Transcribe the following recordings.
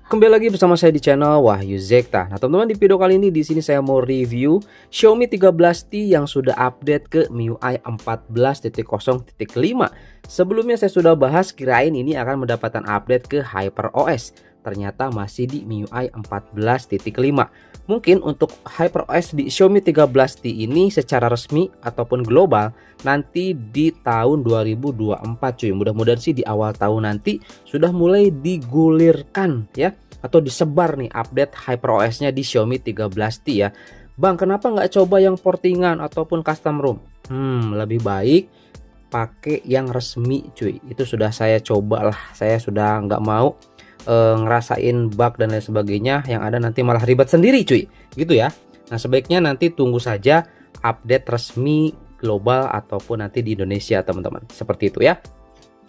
Kembali lagi bersama saya di channel Wahyu Zekta. Nah, teman-teman, di video kali ini di sini saya mau review Xiaomi 13T yang sudah update ke MIUI 14.0.5. Sebelumnya saya sudah bahas kirain ini akan mendapatkan update ke HyperOS. Ternyata masih di MIUI 14.5. Mungkin untuk HyperOS di Xiaomi 13T ini secara resmi ataupun global nanti di tahun 2024 cuy. Mudah-mudahan sih di awal tahun nanti sudah mulai digulirkan ya, atau disebar nih update HyperOS-nya di Xiaomi 13T ya. Bang, kenapa nggak coba yang portingan ataupun custom ROM? Lebih baik pakai yang resmi cuy. Itu sudah saya coba lah. Saya sudah nggak mau ngerasain bug dan lain sebagainya, yang ada nanti malah ribet sendiri cuy, gitu ya. Nah, sebaiknya nanti tunggu saja update resmi global ataupun nanti di Indonesia teman-teman, seperti itu ya.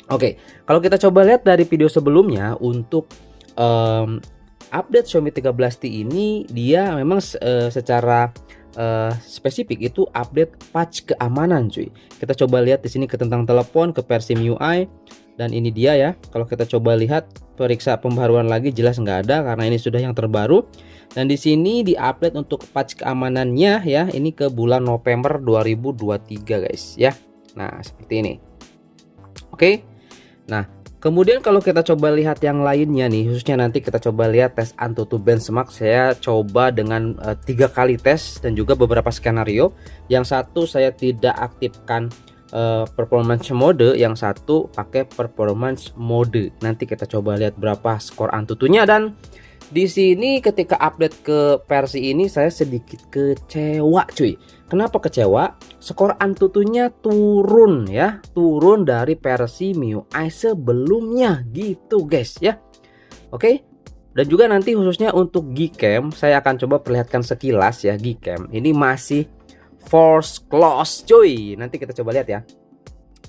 Oke, kalau kita coba lihat dari video sebelumnya, untuk update Xiaomi 13T ini dia memang secara spesifik itu update patch keamanan cuy. Kita coba lihat di sini ke tentang telepon, ke versi MIUI, dan ini dia ya. Kalau kita coba lihat periksa pembaruan lagi, jelas nggak ada karena ini sudah yang terbaru. Dan di sini di-update untuk patch keamanannya ya, ini ke bulan November 2023 guys ya. Nah, seperti ini. Oke. Nah, kemudian kalau kita coba lihat yang lainnya nih, khususnya nanti kita coba lihat tes AnTuTu benchmark. Saya coba dengan 3 kali tes dan juga beberapa skenario. Yang satu saya tidak aktifkan performance mode, yang satu pakai performance mode. Nanti kita coba lihat berapa skor AnTuTunya. Dan di sini ketika update ke versi ini saya sedikit kecewa cuy. Kenapa kecewa? Skor AnTuTunya turun ya, turun dari versi MIUI sebelumnya gitu guys ya. Oke. Dan juga nanti khususnya untuk Gcam saya akan coba perlihatkan sekilas ya. Gcam ini masih force close cuy. Nanti kita coba lihat ya.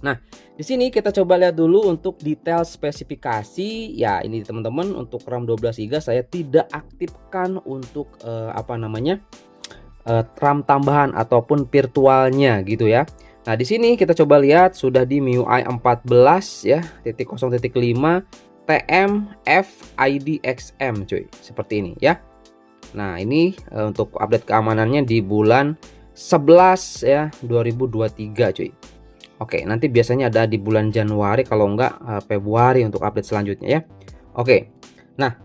Nah, di sini kita coba lihat dulu untuk detail spesifikasi ya. Ini teman-teman, untuk RAM 12GB saya tidak aktifkan untuk RAM tambahan ataupun virtualnya gitu ya. Nah, di sini kita coba lihat sudah di MIUI 14 ya, .0.5 TMFIDXM cuy. Seperti ini ya. Nah, ini untuk update keamanannya di bulan 11 ya 2023 cuy. Oke, nanti biasanya ada di bulan Januari, kalau enggak Februari untuk update selanjutnya ya. Oke. Nah,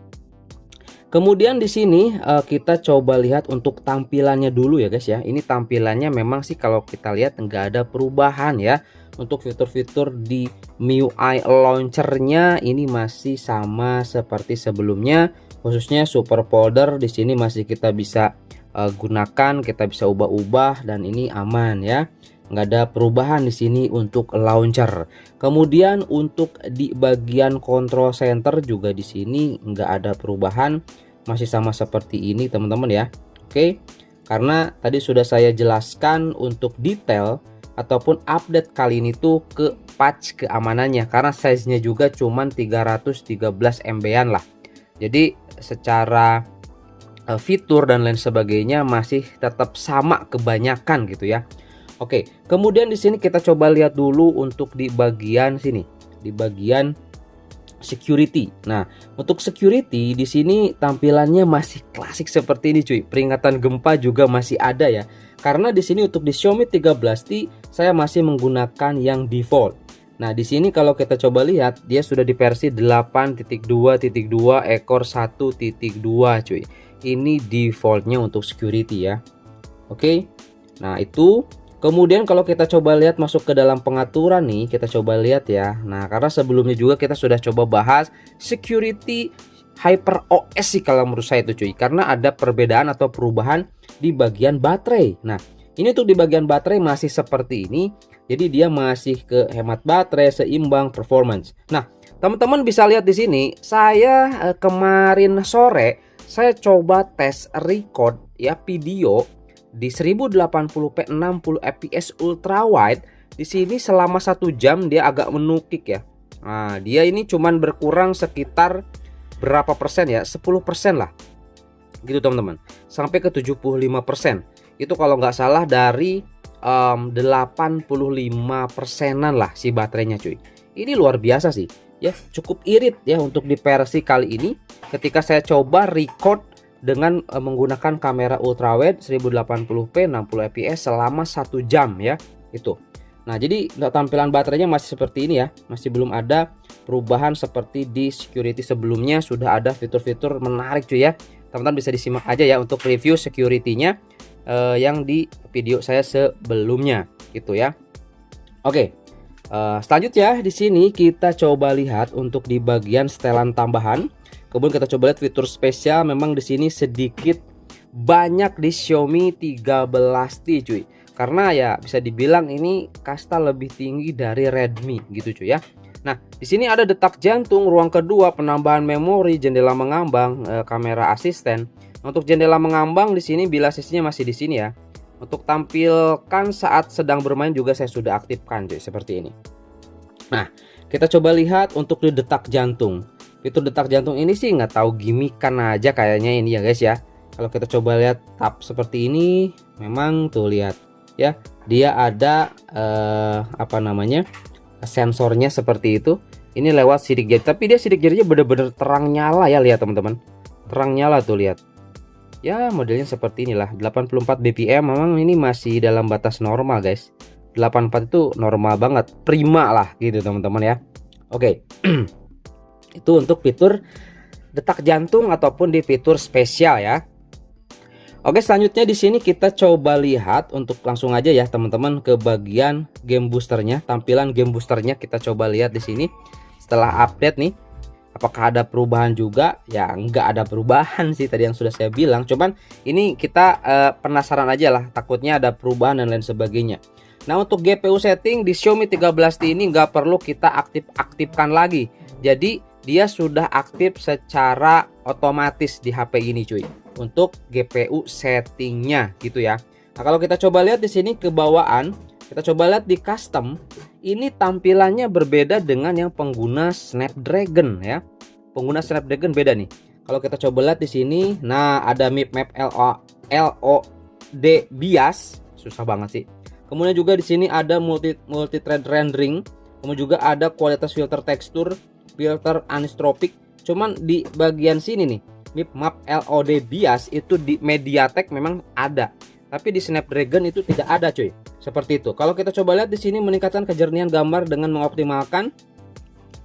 kemudian di sini kita coba lihat untuk tampilannya dulu ya guys ya. Ini tampilannya memang sih kalau kita lihat enggak ada perubahan ya. Untuk fitur-fitur di MIUI launchernya ini masih sama seperti sebelumnya. Khususnya super folder di sini masih kita bisa gunakan, kita bisa ubah-ubah, dan ini aman ya. Nggak ada perubahan di sini untuk launcher. Kemudian untuk di bagian control center juga di sini nggak ada perubahan, masih sama seperti ini teman-teman ya. Oke, karena tadi sudah saya jelaskan untuk detail ataupun update kali ini tuh ke patch keamanannya, karena size-nya juga cuman 313 MB-an lah. Jadi secara fitur dan lain sebagainya masih tetap sama kebanyakan gitu ya. Oke, kemudian di sini kita coba lihat dulu untuk di bagian sini, di bagian security. Nah, untuk security di sini tampilannya masih klasik seperti ini cuy. Peringatan gempa juga masih ada ya. Karena di sini untuk di Xiaomi 13T saya masih menggunakan yang default. Nah, di sini kalau kita coba lihat dia sudah di versi 8.2.2 ekor 1.2 cuy. Ini defaultnya untuk security ya. Oke. Nah, itu. Kemudian kalau kita coba lihat masuk ke dalam pengaturan nih, kita coba lihat ya. Nah, karena sebelumnya juga kita sudah coba bahas security HyperOS sih kalau menurut saya itu cuy. Karena ada perbedaan atau perubahan di bagian baterai. Nah, ini tuh di bagian baterai masih seperti ini. Jadi dia masih ke hemat baterai, seimbang, performance. Nah, teman-teman bisa lihat di sini, saya kemarin sore saya coba tes record ya video di 1080p 60 fps ultra wide. Di sini selama 1 jam dia agak menukik ya. Nah, dia ini cuman berkurang sekitar berapa persen ya? 10% lah. Gitu teman-teman. Sampai ke 75%. Itu kalau nggak salah dari 85 persenan lah si baterainya cuy. Ini luar biasa sih ya, cukup irit ya untuk di versi kali ini ketika saya coba record dengan menggunakan kamera ultrawide 1080p 60 fps selama 1 jam ya itu. Nah, jadi tampilan baterainya masih seperti ini ya, masih belum ada perubahan seperti di security sebelumnya. Sudah ada fitur-fitur menarik cuy ya. Teman-teman bisa disimak aja ya untuk review security-nya yang di video saya sebelumnya gitu ya. Oke. Selanjutnya di sini kita coba lihat untuk di bagian setelan tambahan. Kemudian kita coba lihat fitur spesial, memang di sini sedikit banyak di Xiaomi 13T cuy. Karena ya bisa dibilang ini kasta lebih tinggi dari Redmi gitu cuy ya. Nah, di sini ada detak jantung, ruang kedua, penambahan memori, jendela mengambang, kamera asisten. Untuk jendela mengambang di sini bila sisinya masih di sini ya. Untuk tampilkan saat sedang bermain juga saya sudah aktifkan cuy, seperti ini. Nah, kita coba lihat untuk di detak jantung. Fitur detak jantung ini sih nggak tahu gimikan aja kayaknya ini ya guys ya. Kalau kita coba lihat tap seperti ini, memang tuh lihat ya, dia ada apa namanya, sensornya seperti itu. Ini lewat sidik jari, tapi dia sidik jarinya bener-bener terang nyala ya, lihat teman-teman, terang nyala tuh lihat ya. Modelnya seperti inilah, 84 bpm, memang ini masih dalam batas normal guys. 84 itu normal banget, prima lah gitu teman-teman ya. Oke. Itu untuk fitur detak jantung ataupun di fitur spesial ya. Oke, selanjutnya di sini kita coba lihat untuk langsung aja ya teman-teman ke bagian game boosternya. Tampilan game boosternya kita coba lihat di sini setelah update nih. Apakah ada perubahan juga? Ya nggak ada perubahan sih tadi yang sudah saya bilang. Cuman ini kita penasaran aja lah, takutnya ada perubahan dan lain sebagainya. Nah, untuk GPU setting di Xiaomi 13T ini nggak perlu kita aktifkan lagi. Jadi dia sudah aktif secara otomatis di HP ini cuy. Untuk GPU settingnya gitu ya. Nah, kalau kita coba lihat di sini ke bawaan, kita coba lihat di custom, ini tampilannya berbeda dengan yang pengguna Snapdragon ya. Pengguna Snapdragon beda nih. Kalau kita coba lihat di sini, nah ada map LOD bias, susah banget sih. Kemudian juga di sini ada multi thread rendering, kemudian juga ada kualitas filter tekstur, filter anisotropic. Cuman di bagian sini nih, map LOD bias itu di MediaTek memang ada, tapi di Snapdragon itu tidak ada cuy. Seperti itu. Kalau kita coba lihat di sini, meningkatkan kejernihan gambar dengan mengoptimalkan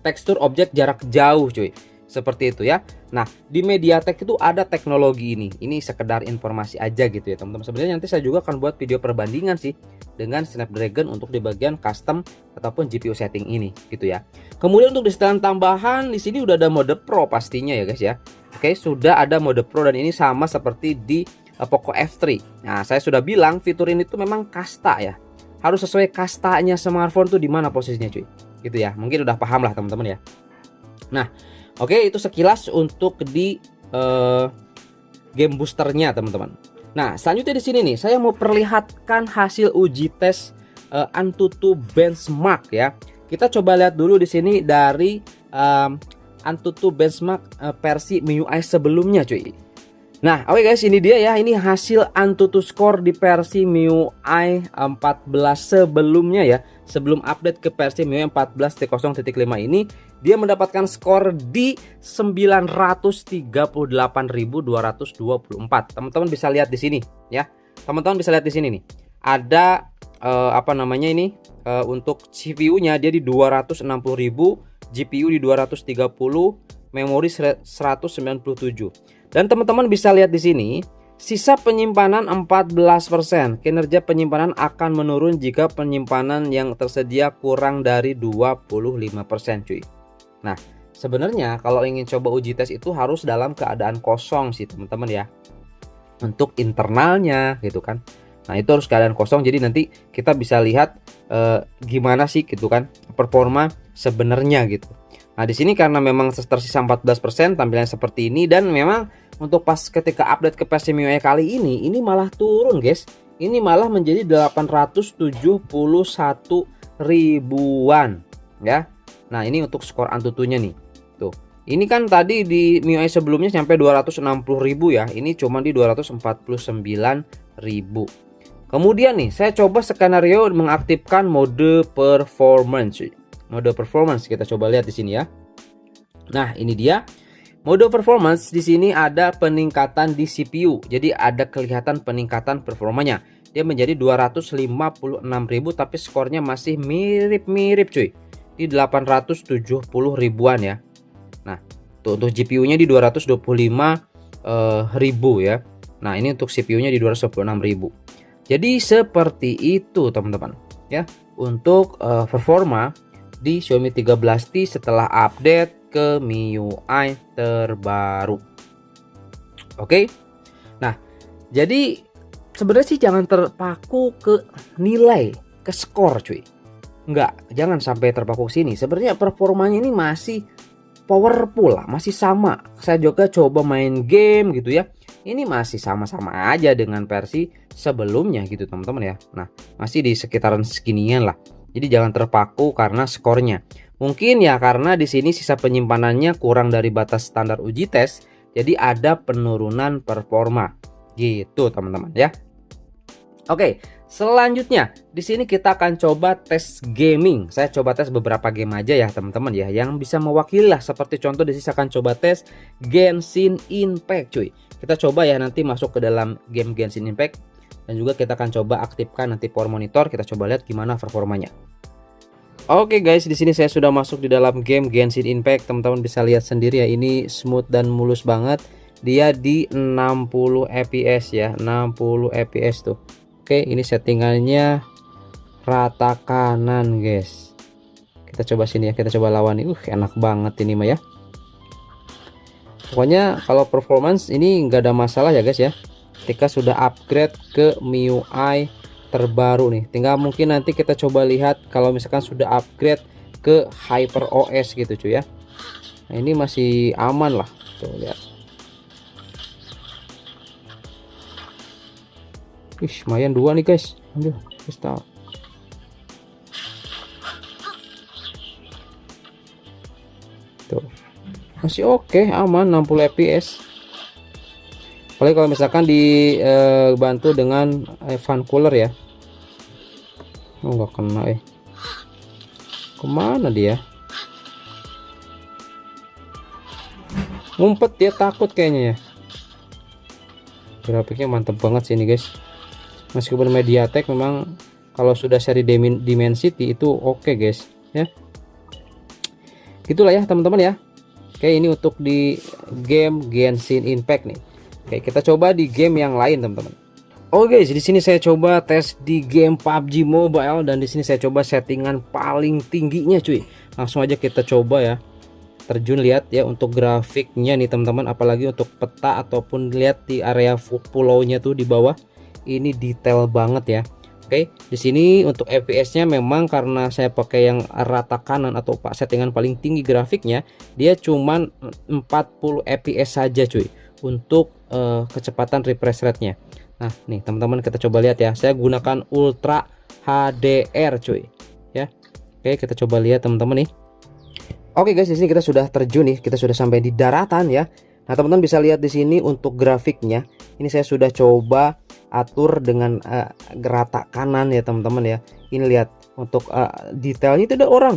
tekstur objek jarak jauh cuy. Seperti itu ya. Nah, di MediaTek itu ada teknologi ini. Ini sekedar informasi aja gitu ya teman-teman. Sebenarnya nanti saya juga akan buat video perbandingan sih dengan Snapdragon untuk di bagian custom ataupun GPU setting ini gitu ya. Kemudian untuk di setelan tambahan di sini udah ada mode Pro pastinya ya guys ya. Oke, sudah ada mode Pro dan ini sama seperti di Poco F3. Nah, saya sudah bilang fitur ini tuh memang kasta ya. Harus sesuai kastanya smartphone tuh di mana posisinya cuy. Gitu ya. Mungkin udah paham lah teman-teman ya. Nah, oke, itu sekilas untuk di game boosternya teman-teman. Nah, selanjutnya di sini nih saya mau perlihatkan hasil uji tes Antutu benchmark ya. Kita coba lihat dulu di sini dari Antutu benchmark versi MIUI sebelumnya cuy. Nah, oke guys, ini dia ya, ini hasil Antutu score di versi MIUI 14 sebelumnya ya. Sebelum update ke versi MIUI 14.0.5 ini, dia mendapatkan skor di 938.224. Teman-teman bisa lihat di sini ya. Teman-teman bisa lihat di sini nih. Ada apa namanya ini? Untuk CPU-nya dia di 260.000, GPU di 230, memori 197. Dan teman-teman bisa lihat di sini, sisa penyimpanan 14%. Kinerja penyimpanan akan menurun jika penyimpanan yang tersedia kurang dari 25% cuy. Nah, sebenarnya kalau ingin coba uji tes itu harus dalam keadaan kosong sih teman-teman ya. Untuk internalnya gitu kan. Nah, itu harus keadaan kosong, jadi nanti kita bisa lihat gimana sih gitu kan performa sebenarnya gitu. Nah, di sini karena memang tersisa 14%, tampilannya seperti ini, dan memang untuk pas ketika update ke versi MIUI kali ini malah turun guys. Ini malah menjadi 871 ribuan ya. Nah, ini untuk skor Antutunya nih. Tuh. Ini kan tadi di MIUI sebelumnya sampai 260.000 ya. Ini cuma di 249.000. Kemudian nih, saya coba skenario mengaktifkan mode performance. mode performance. Kita coba lihat di sini ya. Nah, ini dia. Mode performance di sini ada peningkatan di CPU. Jadi ada kelihatan peningkatan performanya. Dia menjadi 256.000 tapi skornya masih mirip-mirip cuy. Di 870 ribuan ya. Nah, untuk GPU-nya di 225.000 ya. Nah, ini untuk CPU-nya di 226.000. Jadi seperti itu teman-teman ya untuk performa di Xiaomi 13T setelah update ke MIUI terbaru. Oke. Nah, jadi sebenarnya sih jangan terpaku ke nilai, ke skor cuy. Enggak, jangan sampai terpaku ke sini. Sebenarnya performanya ini masih powerful lah, masih sama. Saya juga coba main game gitu ya. Ini masih sama-sama aja dengan versi sebelumnya gitu teman-teman ya. Nah, masih di sekitaran seginian lah. Jadi jangan terpaku karena skornya. Mungkin ya karena di sini sisa penyimpanannya kurang dari batas standar uji tes, jadi ada penurunan performa. Gitu teman-teman ya. Oke, selanjutnya di sini kita akan coba tes gaming. Saya coba tes beberapa game aja ya teman-teman ya, yang bisa mewakili lah. Seperti contoh di sini saya akan coba tes Genshin Impact cuy. Kita coba ya nanti masuk ke dalam game Genshin Impact, dan juga kita akan coba aktifkan nanti power monitor. Kita coba lihat gimana performanya. Oke guys, di sini saya sudah masuk di dalam game Genshin Impact. Teman-teman bisa lihat sendiri ya, ini smooth dan mulus banget. Dia di 60 fps ya, 60 fps tuh. Oke, ini settingannya rata kanan guys. Kita coba sini ya, kita coba lawan nih. Enak banget ini mah ya. Pokoknya kalau performance ini nggak ada masalah ya guys ya. Ketika sudah upgrade ke MIUI terbaru nih, tinggal mungkin nanti kita coba lihat kalau misalkan sudah upgrade ke HyperOS gitu cuy ya. Nah, ini masih aman lah. Tuh lihat. Lumayan 2 nih guys. Ambil kristal. Tuh. Masih oke, aman 60 fps. Apalagi kalau misalkan dibantu dengan fan cooler ya. Oh nggak kena kemana dia? Ngumpet dia, takut kayaknya ya. Grafiknya mantep banget sih ini guys. Meskipun MediaTek memang kalau sudah seri Dimensity itu oke guys ya. Gitulah ya teman-teman ya. Oke, ini untuk di game Genshin Impact nih. Oke, kita coba di game yang lain teman-teman. Oke guys, di sini saya coba tes di game PUBG Mobile, dan di sini saya coba settingan paling tingginya cuy. Langsung aja kita coba ya. Terjun, lihat ya untuk grafiknya nih teman-teman, apalagi untuk peta ataupun lihat di area pulaunya tuh di bawah. Ini detail banget ya. Oke, di sini untuk FPS-nya memang karena saya pakai yang rata kanan atau settingan paling tinggi grafiknya, dia cuman 40 FPS saja cuy untuk kecepatan refresh rate-nya. Nah, nih teman-teman kita coba lihat ya. Saya gunakan Ultra HDR cuy. Ya. Oke, kita coba lihat teman-teman nih. Oke guys, di sini kita sudah terjun nih. Kita sudah sampai di daratan ya. Nah, teman-teman bisa lihat di sini untuk grafiknya. Ini saya sudah coba atur dengan rata kanan ya teman-teman ya. Ini lihat untuk detailnya itu ada orang.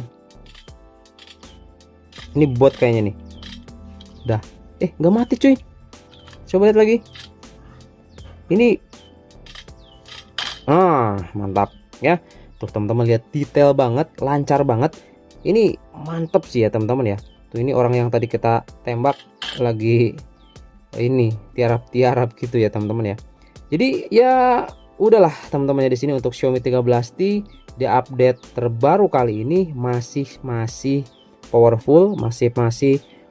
Ini bot kayaknya nih. Dah. Nggak mati cuy. Coba lihat lagi. Ini mantap ya. Tuh teman-teman lihat, detail banget, lancar banget. Ini mantap sih ya teman-teman ya. Tuh ini orang yang tadi kita tembak lagi ini tiarap-tiarap gitu ya teman-teman ya. Jadi ya udahlah teman-teman ya, di sini untuk Xiaomi 13T di update terbaru kali ini masih powerful, masih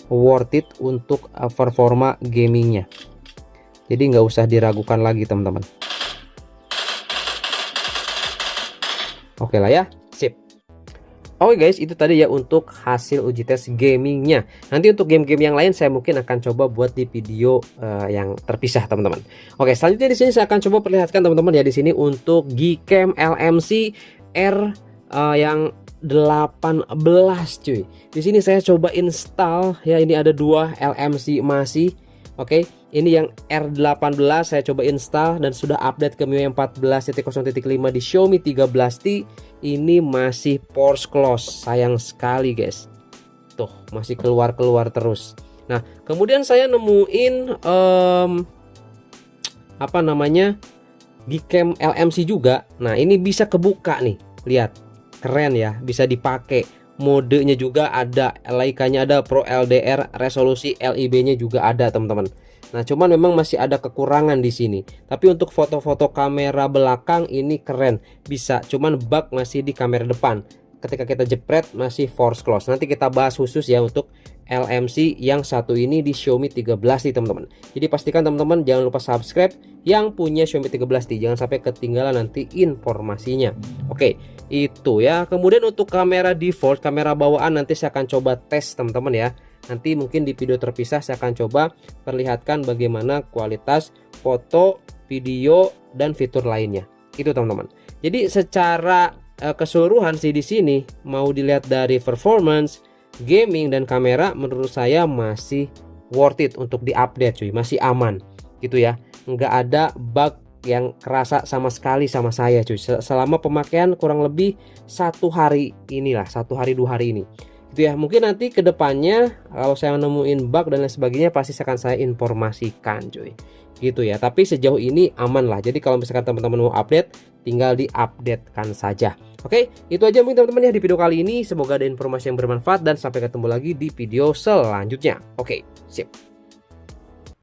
worth it untuk performa gamingnya. Jadi nggak usah diragukan lagi teman-teman. Oke lah ya, sip. Oke guys, itu tadi ya untuk hasil uji tes gamingnya. Nanti untuk game-game yang lain saya mungkin akan coba buat di video yang terpisah teman-teman. Oke, selanjutnya di sini saya akan coba perlihatkan teman-teman ya, di sini untuk Gcam LMC R yang 18 cuy. Di sini saya coba install ya, ini ada 2 LMC masih. Oke, ini yang R18 saya coba install dan sudah update ke MIUI 14.0.5 di Xiaomi 13T. Ini masih force close, sayang sekali guys. Tuh, masih keluar-keluar terus. Nah, kemudian saya nemuin apa namanya? Gcam LMC juga. Nah, ini bisa kebuka nih. Lihat. Keren ya, bisa dipakai. Modenya juga ada, Leica-nya ada, Pro LDR, resolusi LIB-nya juga ada, teman-teman. Nah, cuman memang masih ada kekurangan di sini. Tapi untuk foto-foto kamera belakang ini keren, bisa. Cuman bug masih di kamera depan. Ketika kita jepret masih force close. Nanti kita bahas khusus ya untuk LMC yang satu ini di Xiaomi 13 nih, teman-teman. Jadi pastikan teman-teman jangan lupa subscribe yang punya Xiaomi 13 nih. Jangan sampai ketinggalan nanti informasinya. Oke, itu ya. Kemudian untuk kamera default, kamera bawaan nanti saya akan coba tes teman-teman ya. Nanti mungkin di video terpisah saya akan coba perlihatkan bagaimana kualitas foto, video dan fitur lainnya. Itu teman-teman. Jadi secara keseluruhan sih di sini mau dilihat dari performance, gaming dan kamera, menurut saya masih worth it untuk diupdate cuy, masih aman gitu ya. Nggak ada bug yang kerasa sama sekali sama saya cuy selama pemakaian kurang lebih 1 hari inilah, 1 hari 2 hari ini gitu ya. Mungkin nanti kedepannya kalau saya nemuin bug dan lain sebagainya pasti akan saya informasikan cuy gitu ya. Tapi sejauh ini aman lah. Jadi kalau misalkan teman-teman mau update, tinggal diupdatekan saja. Oke, itu aja mungkin teman-teman ya di video kali ini. Semoga ada informasi yang bermanfaat dan sampai ketemu lagi di video selanjutnya. Oke, sip.